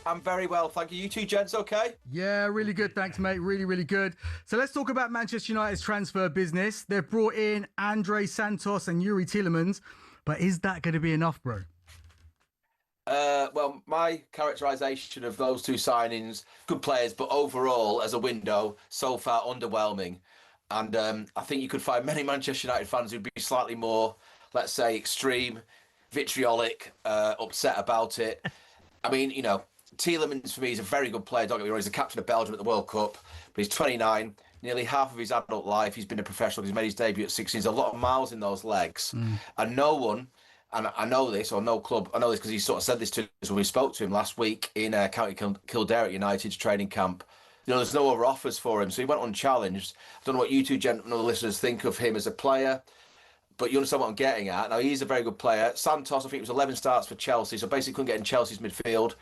I'm very well, thank you. You two gents okay? Yeah, really good. Thanks, mate. Really, really good. So let's talk about Manchester United's transfer business. They've brought in Andre Santos and Yuri Tielemans, but is that going to be enough, bro? Well, my characterisation of those two signings, good players, but overall, as a window, so far underwhelming. And I think you could find many Manchester United fans who'd be slightly more, let's say, extreme, vitriolic, upset about it. I mean, Tielemans for me is a very good player. Don't get me wrong, he's the captain of Belgium at the World Cup, but he's 29. Nearly half of his adult life, he's been a professional. He's made his debut at 16. There's a lot of miles in those legs. And no one, and I know this, or no club, I know this because he sort of said this to us when we spoke to him last week in County Kildare at United's training camp. There's no other offers for him, so he went unchallenged. I don't know what you two gentlemen or the listeners think of him as a player, but you understand what I'm getting at. Now, he's a very good player. Santos, I think it was 11 starts for Chelsea, so basically couldn't get in Chelsea's midfield.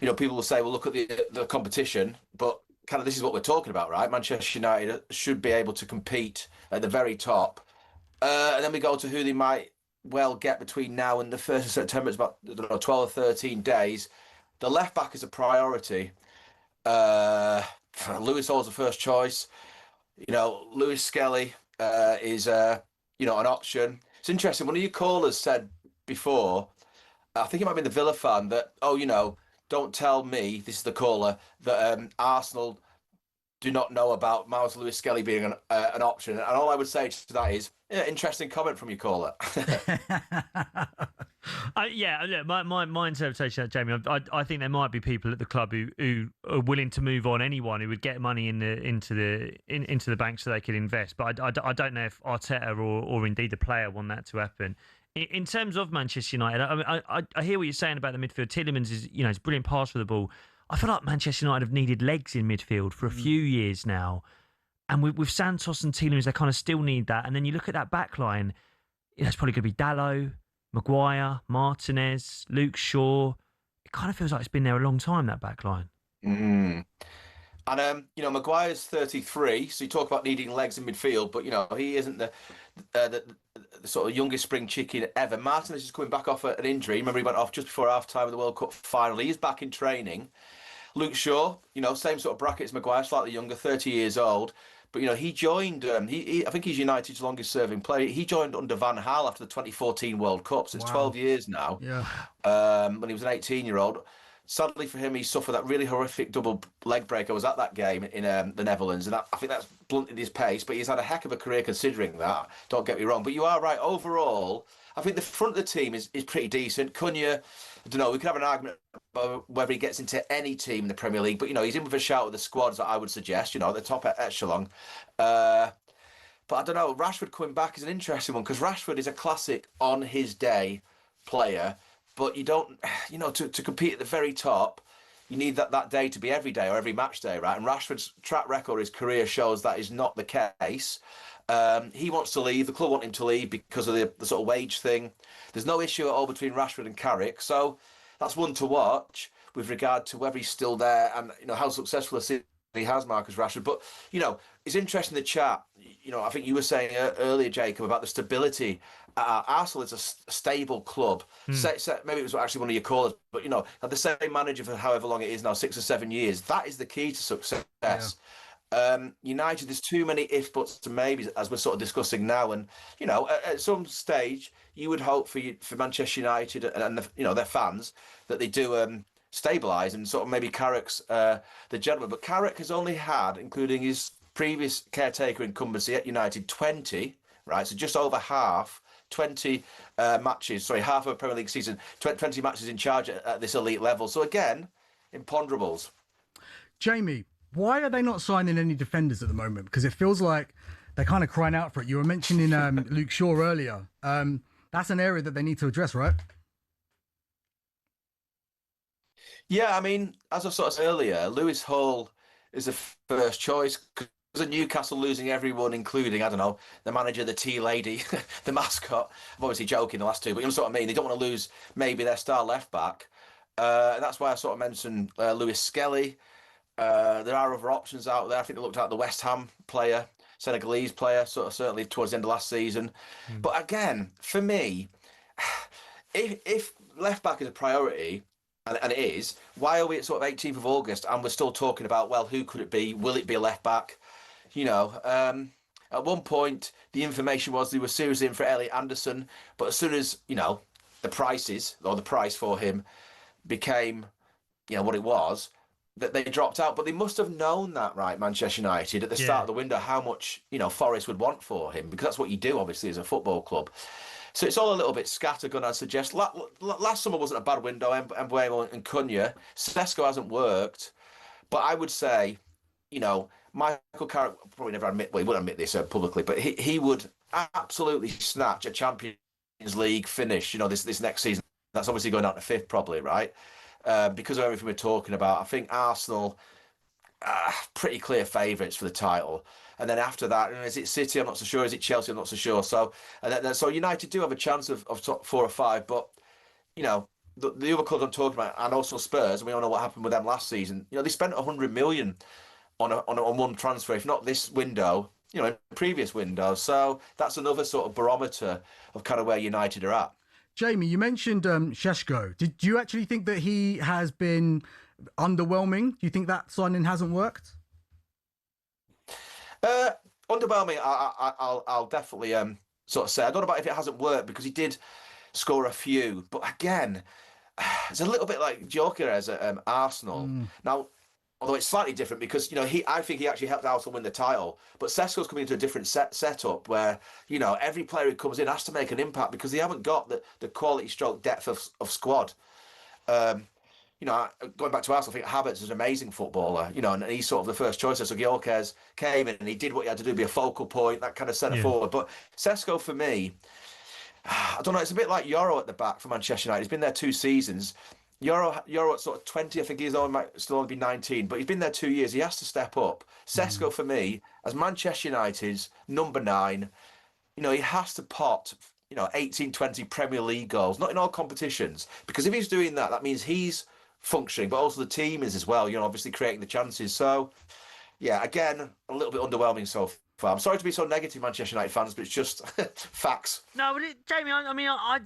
People will say, well, look at the competition, but kind of this is what we're talking about, right? Manchester United should be able to compete at the very top. And then we go to who they might well get between now and the 1st of September. It's about, I don't know, 12 or 13 days. The left-back is a priority. Lewis Hall's the first choice. Lewis Skelly is, an option. It's interesting. One of your callers said before, I think it might be the Villa fan, that, don't tell me, this is the caller, that Arsenal do not know about Miles Lewis Skelly being an option. And all I would say to that is, interesting comment from your caller. Look, my interpretation of that, Jamie, I think there might be people at the club who are willing to move on anyone who would get money into the bank so they could invest. But I don't know if Arteta or indeed the player want that to happen. In terms of Manchester United, I hear what you're saying about the midfield. Tielemans is, he's a brilliant pass for the ball. I feel like Manchester United have needed legs in midfield for a few years now. And with Santos and Tielemans, they kind of still need that. And then you look at that back line, it's probably going to be Dalot, Maguire, Martinez, Luke Shaw. It kind of feels like it's been there a long time, that back line. And, Maguire's 33, so you talk about needing legs in midfield, but, he isn't the sort of youngest spring chicken ever. Martinez is coming back off an injury. Remember, he went off just before half-time of the World Cup final. He's back in training. Luke Shaw, same sort of bracket as Maguire, slightly younger, 30 years old. But, he joined, I think he's United's longest-serving player. He joined under Van Gaal after the 2014 World Cup, so it's 12 years now. Yeah. When he was an 18-year-old. Sadly for him, he suffered that really horrific double leg break. I was at that game in the Netherlands, and I think that's blunted his pace, but he's had a heck of a career considering that. Don't get me wrong. But you are right. Overall, I think the front of the team is pretty decent. Cunha, I don't know, we could have an argument about whether he gets into any team in the Premier League, but, he's in with a shout with the squads that I would suggest, at the top echelon. But I don't know, Rashford coming back is an interesting one, because Rashford is a classic on his day player. But you don't, to compete at the very top, you need that day to be every day or every match day, right? And Rashford's track record, his career shows that is not the case. He wants to leave. The club want him to leave because of the sort of wage thing. There's no issue at all between Rashford and Carrick. So that's one to watch with regard to whether he's still there and, how successful a season he has, Marcus Rashford. But, it's interesting, the chat. I think you were saying earlier, Jacob, about the stability. Arsenal is a stable club. Maybe it was actually one of your callers, but, had the same manager for however long it is now, 6 or 7 years. That is the key to success. Yeah. United, there's too many ifs, buts, and maybes, as we're sort of discussing now. And, at some stage, you would hope for Manchester United and their fans that they do stabilise, and sort of maybe Carrick's the gentleman. But Carrick has only had, including his previous caretaker incumbency at United, 20, right? So just over half, 20 matches, sorry, half of a Premier League season, 20 matches in charge at this elite level. So again, imponderables. Jamie, why are they not signing any defenders at the moment? Because it feels like they're kind of crying out for it. You were mentioning Luke Shaw earlier. That's an area that they need to address, right? Yeah, I mean, as I sort of said earlier, Lewis Hall is a first choice. Because of Newcastle losing everyone, including, I don't know, the manager, the tea lady, the mascot. I'm obviously joking, the last two, but you know what I mean? They don't want to lose maybe their star left-back. And that's why I sort of mentioned Lewis Skelly. There are other options out there. I think they looked at the West Ham player, Senegalese player, sort of certainly towards the end of last season. But again, for me, if left-back is a priority, and it is, why are we at sort of 18th of August and we're still talking about, well, who could it be? Will it be a left back? You know, at one point, the information was they were seriously in for Elliot Anderson, but as soon as, you know, the price for him became, you know, what it was, that they dropped out. But they must have known that, right, Manchester United, at the start of the window, how much, you know, Forest would want for him, because that's what you do, obviously, as a football club. So it's all a little bit scattergun, I'd suggest. Last summer wasn't a bad window, Mbuemo and Cunha. Sesko hasn't worked. But I would say, you know, Michael Carrick probably never admit, well, he wouldn't admit this publicly, but he would absolutely snatch a Champions League finish, you know, this next season. That's obviously going down to fifth, probably, right? Because of everything we're talking about. I think Arsenal, pretty clear favourites for the title. And then after that, is it City? I'm not so sure. Is it Chelsea? I'm not so sure. So, so United do have a chance of top 4 or 5, but, you know, the other clubs I'm talking about, and also Spurs, and we all know what happened with them last season. You know, they spent 100 million on one transfer, if not this window, you know, in previous windows. So that's another sort of barometer of kind of where United are at. Jamie, you mentioned Šeško. Do you actually think that he has been underwhelming? Do you think that signing hasn't worked? Underwhelming, I'll definitely sort of say. I don't know about if it hasn't worked, because he did score a few. But again, it's a little bit like Gyökeres at Arsenal. Now, although it's slightly different, because, you know, I think he actually helped Arsenal win the title. But Sesko's coming into a different setup where, you know, every player who comes in has to make an impact, because they haven't got the quality stroke depth of squad. You know, going back to Arsenal, I think Havertz is an amazing footballer, you know, and he's sort of the first choice. So Gyökeres came in and he did what he had to do, be a focal point, that kind of centre forward. But Sesko, for me, I don't know, it's a bit like Euro at the back for Manchester United. He's been there 2 seasons. Euro at sort of 20, I think he's still only be 19, but he's been there 2 years. He has to step up. Sesko, for me, as Manchester United's number 9, you know, he has to pot, you know, 18, 20 Premier League goals, not in all competitions, because if he's doing that, that means he's functioning, but also the team is as well, you know, obviously creating the chances. So, yeah, again, a little bit underwhelming so far. I'm sorry to be so negative, Manchester United fans, but it's just facts. No, but Jamie, I mean, I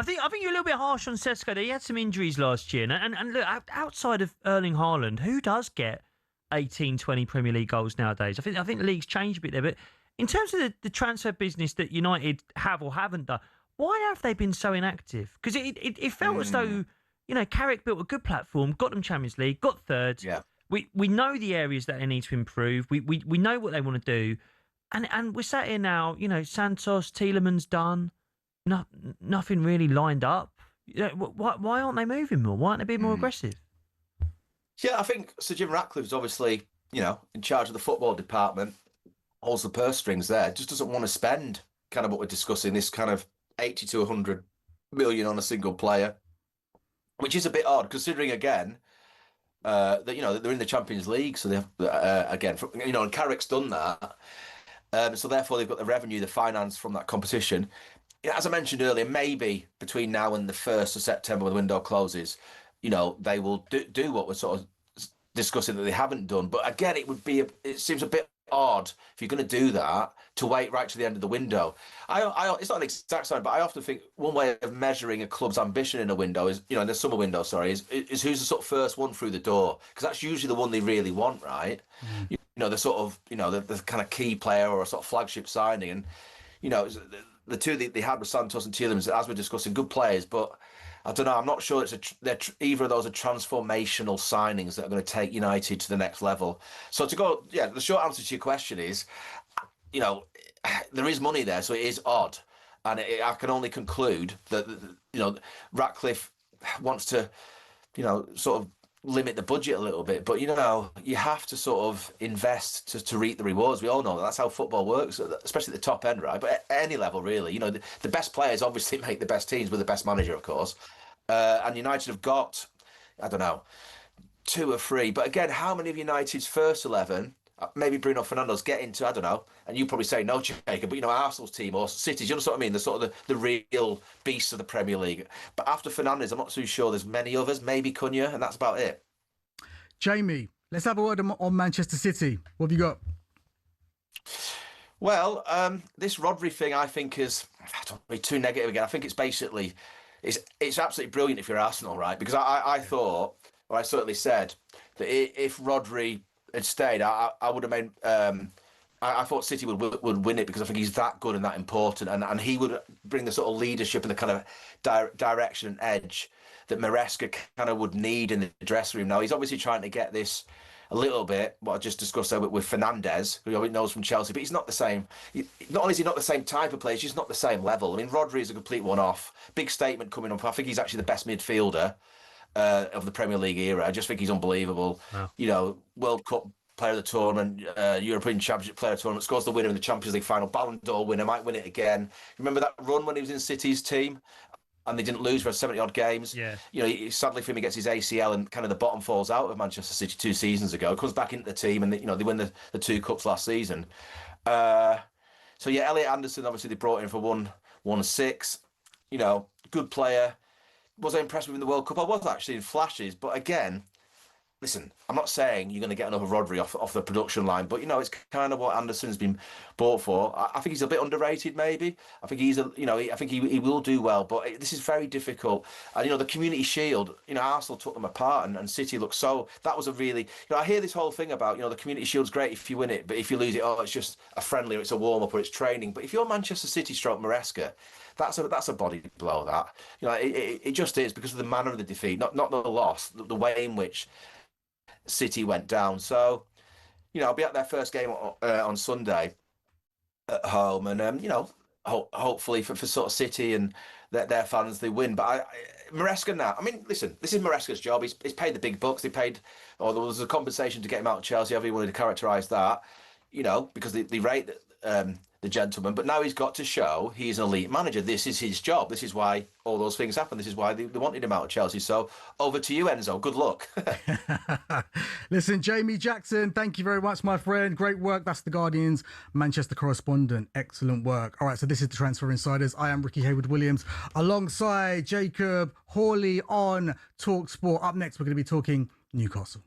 think you're a little bit harsh on Sesko. He had some injuries last year, and look, outside of Erling Haaland, who does get 18, 20 Premier League goals nowadays? I think the league's changed a bit there, but in terms of the transfer business that United have or haven't done, why have they been so inactive? Because it felt as though, you know, Carrick built a good platform, got them Champions League, got third. Yeah. We know the areas that they need to improve. We know what they want to do. And we're sat here now, you know, Santos, Tielemans done. Nothing really lined up. You know, why aren't they moving more? Why aren't they being more aggressive? Yeah, I think Sir Jim Ratcliffe's obviously, you know, in charge of the football department, holds the purse strings there, just doesn't want to spend kind of what we're discussing, this kind of 80 to 100 million on a single player, which is a bit odd, considering, again, that, you know, they're in the Champions League, so they have, again, you know, and Carrick's done that. So therefore they've got the revenue, the finance from that competition. As I mentioned earlier, maybe between now and the 1st of September when the window closes, you know, they will do what we're sort of discussing that they haven't done. But again, it seems a bit odd if you're going to do that to wait right to the end of the window. It's not an exact sign, but I often think one way of measuring a club's ambition in a window is, you know, in the summer window, sorry, is who's the sort of first one through the door, because that's usually the one they really want, right? You know, the sort of, you know, the kind of key player or a sort of flagship signing, and, you know, the two they had with Santos and Tielemans, as we're discussing, good players, but I don't know. I'm not sure either of those are transformational signings that are going to take United to the next level. So the short answer to your question is, you know, there is money there, so it is odd, and I can only conclude that, you know, Ratcliffe wants to, you know, sort of limit the budget a little bit, but, you know, you have to sort of invest to reap the rewards. We all know that's how football works, especially at the top end, right? But at any level, really, you know, the best players obviously make the best teams with the best manager, of course. And United have got, I don't know, 2 or 3. But again, how many of United's first 11, maybe Bruno Fernandes, get into, I don't know, and you probably say no, Jacob, but, you know, Arsenal's team or City's, you know what I mean? The sort of the real beasts of the Premier League. But after Fernandes, I'm not too sure there's many others, maybe Cunha, and that's about it. Jamie, let's have a word on Manchester City. What have you got? Well, this Rodri thing, I think, is, I don't want to be too negative again. I think it's basically it's absolutely brilliant if you're Arsenal, right? Because I thought, or I certainly said, that if Rodri had stayed, I would have made. I thought City would win it because I think he's that good and that important, and he would bring the sort of leadership and the kind of direction and edge that Maresca kind of would need in the dressing room. Now he's obviously trying to get this a little bit, what I just discussed there with Fernandes, who he knows from Chelsea, but he's not the same. Not only is he not the same type of player, he's just not the same level. I mean, Rodri is a complete one-off. Big statement coming up. I think he's actually the best midfielder of the Premier League era. I just think he's unbelievable. Wow. You know, World Cup player of the tournament, European Championship player of the tournament, scores the winner in the Champions League final, Ballon d'Or winner, might win it again. Remember that run when he was in City's team? And they didn't lose for 70-odd games. Yeah. You know, sadly for him, he gets his ACL and kind of the bottom falls out of Manchester City 2 seasons ago. Comes back into the team and, they win the 2 cups last season. So, yeah, Elliot Anderson, obviously, they brought in for 1-6. You know, good player. Was I impressed with him in the World Cup? I was actually in flashes. But again, listen, I'm not saying you're going to get another Rodri off the production line, but, it's kind of what Anderson's been bought for. I think he's a bit underrated, maybe. I think I think he will do well, but this is very difficult. And, the Community Shield, Arsenal took them apart and City looked so... That was a really... I hear this whole thing about, the Community Shield's great if you win it, but if you lose it, it's just a friendly or it's a warm-up or it's training. But if you're Manchester City stroke Maresca, that's a body blow, that. It just is because of the manner of the defeat, not the loss, the way in which City went down. So, I'll be at their first game on Sunday at home, and hopefully for sort of City and their fans, they win. But Maresca now, I mean, listen, this is Maresca's job. He's paid the big bucks. There was a compensation to get him out of Chelsea, however you wanted to characterise that, because they rate the gentleman. But now he's got to show he's an elite manager. This is his job. This is why all those things happen. This is why they wanted him out of Chelsea. So over to you, Enzo. Good luck. Listen, Jamie Jackson, thank you very much, my friend. Great work. That's the Guardian's Manchester correspondent. Excellent work. All right, so this is the Transfer Insiders. I am Ricky Hayward-Williams alongside Jacob Hawley on talkSPORT. Up next, we're going to be talking Newcastle.